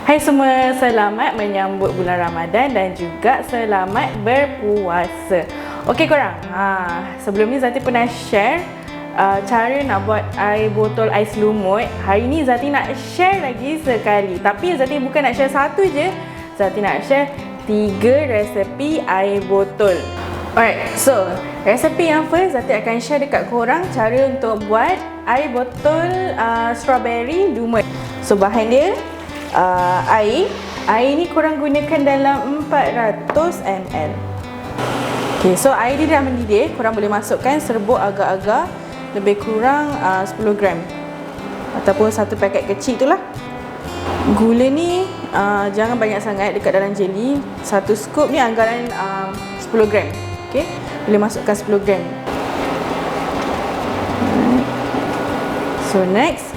Hai semua, selamat menyambut bulan Ramadan dan juga selamat berpuasa. Okey korang, sebelum ni Zati pernah share cara nak buat air botol ais lumut. Hari ni Zati nak share lagi sekali. Tapi Zati bukan nak share satu je, Zati nak share 3 resepi air botol. Alright, so resepi yang first Zati akan share dekat korang cara untuk buat air botol strawberry lumut. So bahan dia air ni korang gunakan dalam 400 ml. Okay, so air dia dah mendidih, korang boleh masukkan serbuk agak-agak lebih kurang 10 gram ataupun satu paket kecil tu lah. Gula ni jangan banyak sangat dekat dalam jeli. Satu scoop ni anggaran 10 gram. Okay, boleh masukkan 10 gram. So next,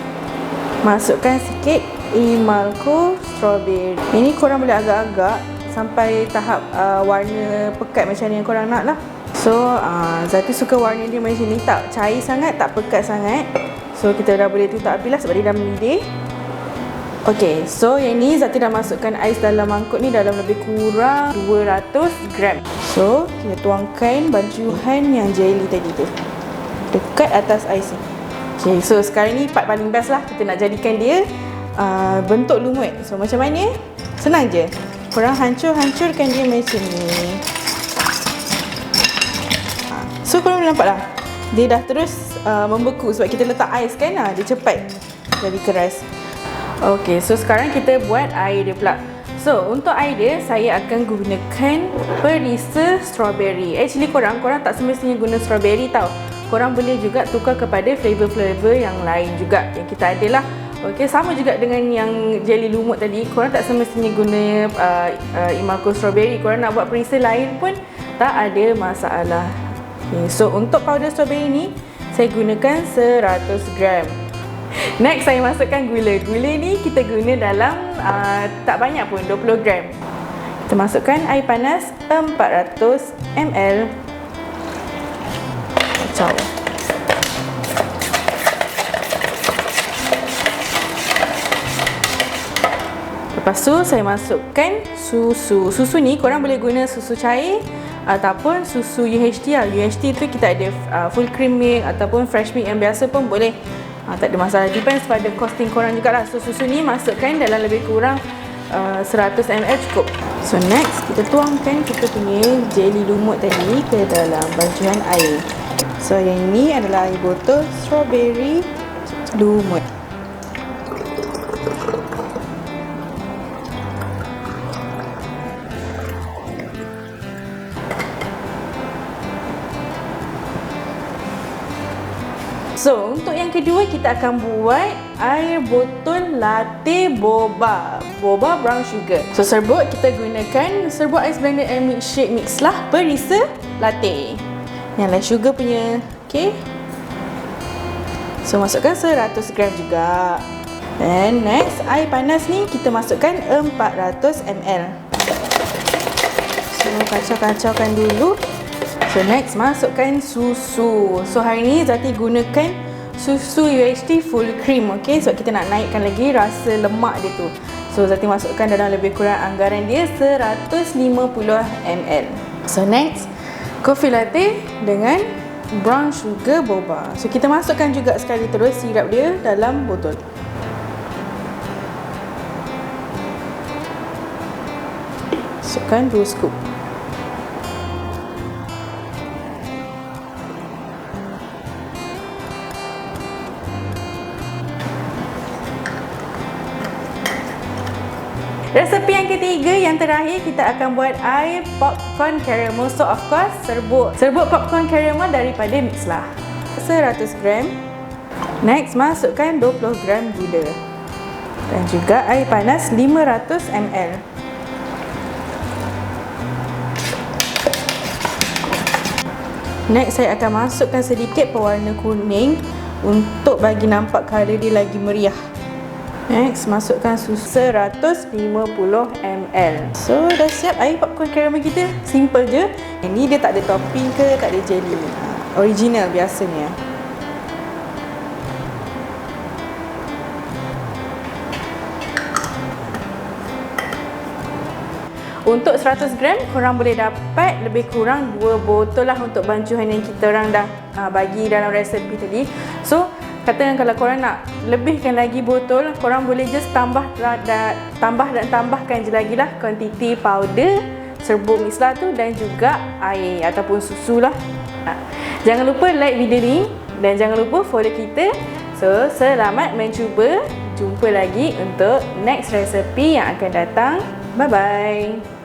masukkan sikit Imalco strawberry. Ini korang boleh agak-agak sampai tahap warna pekat macam ni yang korang nak lah. So Zati suka warna dia macam ni, tak cair sangat, tak pekat sangat. So kita dah boleh tutup api lah sebab dia dah mendidih. Ok, so yang ni Zati dah masukkan ais dalam mangkuk ni dalam lebih kurang 200 gram. So kita tuangkan bancuhan yang jelly tadi tu dekat atas ais ni. Ok, so sekarang ni part paling best lah. Kita nak jadikan dia bentuk lumut. So macam mana? Senang je. Korang hancur-hancurkan dia macam ni. So korang boleh nampak lah, dia dah terus membeku sebab kita letak ais kan. Dia cepat jadi keras. Ok, so sekarang kita buat air dia pula. So untuk air dia, saya akan gunakan perisa strawberry. Actually korang tak semestinya guna strawberry tau. Korang boleh juga tukar kepada flavor-flavor yang lain juga yang kita ada lah. Okey, sama juga dengan yang jelly lumut tadi, korang tak semestinya guna Imalco strawberry. Korang nak buat perisa lain pun tak ada masalah. Okay, so untuk powder strawberry ni saya gunakan 100 gram. Next saya masukkan gula. Gula ni kita guna dalam tak banyak pun, 20 gram. Kita masukkan air panas 400 ml. Kacau. Lepas tu saya masukkan susu. Susu ni korang boleh guna susu cair ataupun susu UHT lah. UHT tu kita ada full cream milk ataupun fresh milk yang biasa pun boleh. Tak ada masalah, depends pada costing korang jugalah. So susu ni masukkan dalam lebih kurang 100 ml cukup. So next kita tuangkan kita punya jelly lumut tadi ke dalam bancuhan air. So yang ni adalah air botol strawberry lumut. So, untuk yang kedua kita akan buat air botol latte boba. Boba brown sugar. So, serbuk kita gunakan serbuk ice blender and milkshake mix lah perisa latte. Yang light sugar punya. Okay. So, masukkan 100 gram juga. And next, air panas ni kita masukkan 400 ml. So, kacau-kacaukan dulu. So next, masukkan susu. So hari ni Zati gunakan susu UHT full cream, okay? Sebab kita nak naikkan lagi rasa lemak dia tu. So Zati masukkan dalam lebih kurang anggaran dia 150 ml. So next, coffee latte dengan brown sugar boba. So kita masukkan juga sekali terus sirap dia dalam botol. Masukkan 2 scoop. Resepi yang ketiga, yang terakhir, kita akan buat air popcorn caramel. So of course, serbuk popcorn caramel daripada mix lah. 100 gram. Next, masukkan 20 gram gula. Dan juga air panas 500 ml. Next, saya akan masukkan sedikit pewarna kuning untuk bagi nampak colour dia lagi meriah. Next, masukkan susu 150 ml. So, dah siap air popcorn caramel kita. Simple je. Ini dia tak ada topping ke, tak ada jelly. Original biasanya. Untuk 100 gram korang boleh dapat lebih kurang 2 botol lah untuk bahan yang kita orang dah bagi dalam resepi tadi. So katakan kalau korang nak lebihkan lagi botol, korang boleh just tambahkan je lagi lah kuantiti powder serbuk mixla tu dan juga air ataupun susu lah. Jangan lupa like video ni dan jangan lupa follow kita. So selamat mencuba. Jumpa lagi untuk next resepi yang akan datang. Bye bye.